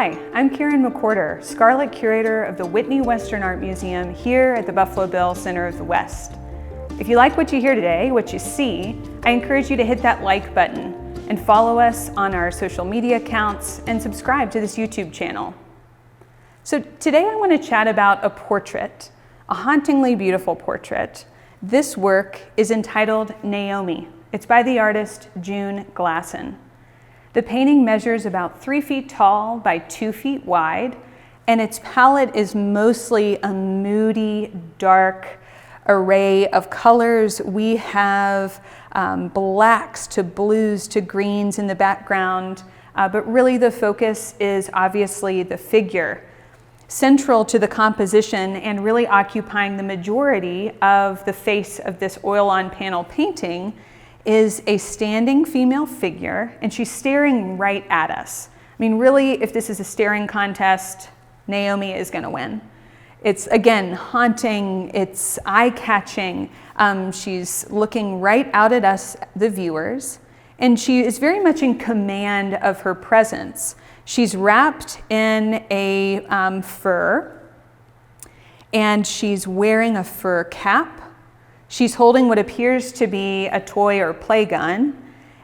Hi, I'm McWhorter, Scarlet Curator of the Whitney Western Art Museum here at the Buffalo Bill Center of the West. If you like what you hear today, what you see, I encourage you to hit that like button and follow us on our social media accounts and subscribe to this YouTube channel. So today I want to chat about a portrait, a hauntingly beautiful portrait. This work is entitled Naomi. It's by the artist June Glasson. The painting measures about 3 feet tall by 2 feet wide, and its palette is mostly a moody, dark array of colors. We have blacks to blues to greens in the background, but really the focus is obviously the figure. Central to the composition and really occupying the majority of the face of this oil-on panel painting is a standing female figure, and she's staring right at us. I mean, really, if this is a staring contest, Naomi is gonna win. It's, again, haunting, it's eye-catching. She's looking right out at us, the viewers, and she is very much in command of her presence. She's wrapped in a fur, and she's wearing a fur cap. She's holding what appears to be a toy or play gun,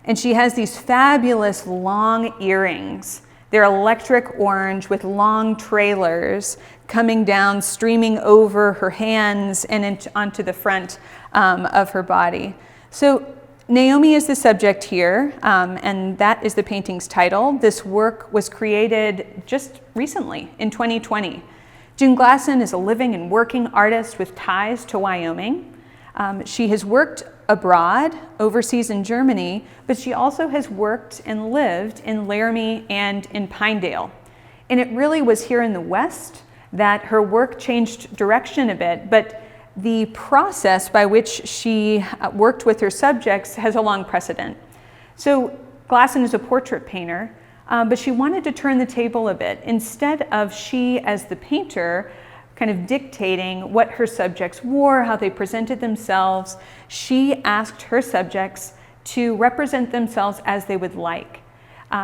and she has these fabulous long earrings. They're electric orange with long trailers coming down, streaming over her hands and onto the front of her body. So Naomi is the subject here, and that is the painting's title. This work was created just recently in 2020. June Glasson is a living and working artist with ties to Wyoming. She has worked abroad, overseas in Germany, but she also has worked and lived in Laramie and in Pinedale. And it really was here in the West that her work changed direction a bit, but the process by which she worked with her subjects has a long precedent. So Glasson is a portrait painter, but she wanted to turn the table a bit. Instead of she as the painter kind of dictating what her subjects wore, how they presented themselves, she asked her subjects to represent themselves as they would like.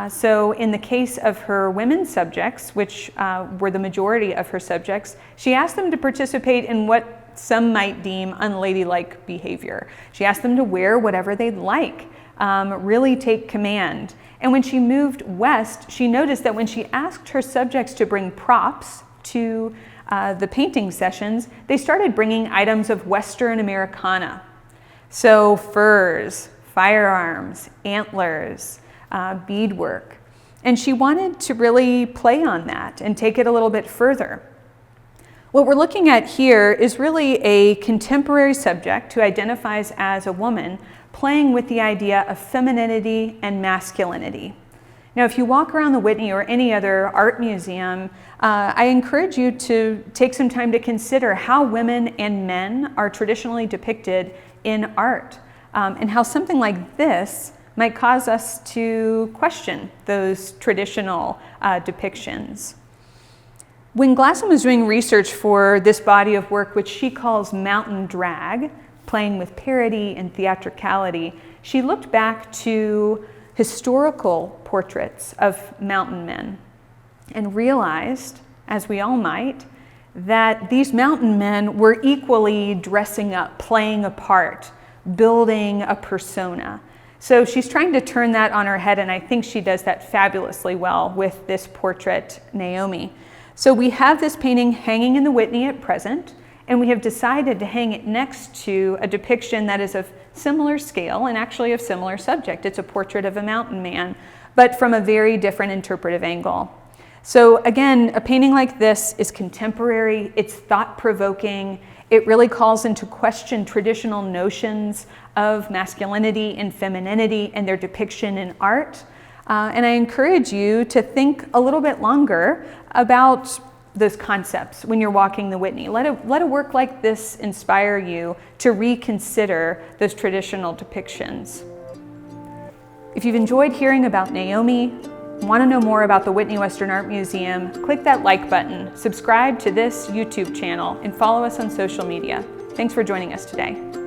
So in the case of her women subjects, which were the majority of her subjects, she asked them to participate in what some might deem unladylike behavior. She asked them to wear whatever they'd like, really take command. And when she moved west, she noticed that when she asked her subjects to bring props to the painting sessions, they started bringing items of Western Americana. So furs, firearms, antlers, beadwork. And she wanted to really play on that and take it a little bit further. What we're looking at here is really a contemporary subject who identifies as a woman playing with the idea of femininity and masculinity. Now, if you walk around the Whitney or any other art museum, I encourage you to take some time to consider how women and men are traditionally depicted in art, and how something like this might cause us to question those traditional depictions. When Glasson was doing research for this body of work, which she calls mountain drag, playing with parody and theatricality, she looked back to historical portraits of mountain men and realized, as we all might, that these mountain men were equally dressing up, playing a part, building a persona. So she's trying to turn that on her head, and I think she does that fabulously well with this portrait, Naomi. So we have this painting hanging in the Whitney at present, and we have decided to hang it next to a depiction that is of similar scale and actually of similar subject. It's a portrait of a mountain man, but from a very different interpretive angle. So again, a painting like this is contemporary, it's thought-provoking, it really calls into question traditional notions of masculinity and femininity and their depiction in art. And I encourage you to think a little bit longer about those concepts when you're walking the Whitney. Let a work like this inspire you to reconsider those traditional depictions. If you've enjoyed hearing about Naomi, want to know more about the Whitney Western Art Museum, click that like button, subscribe to this YouTube channel, and follow us on social media. Thanks for joining us today.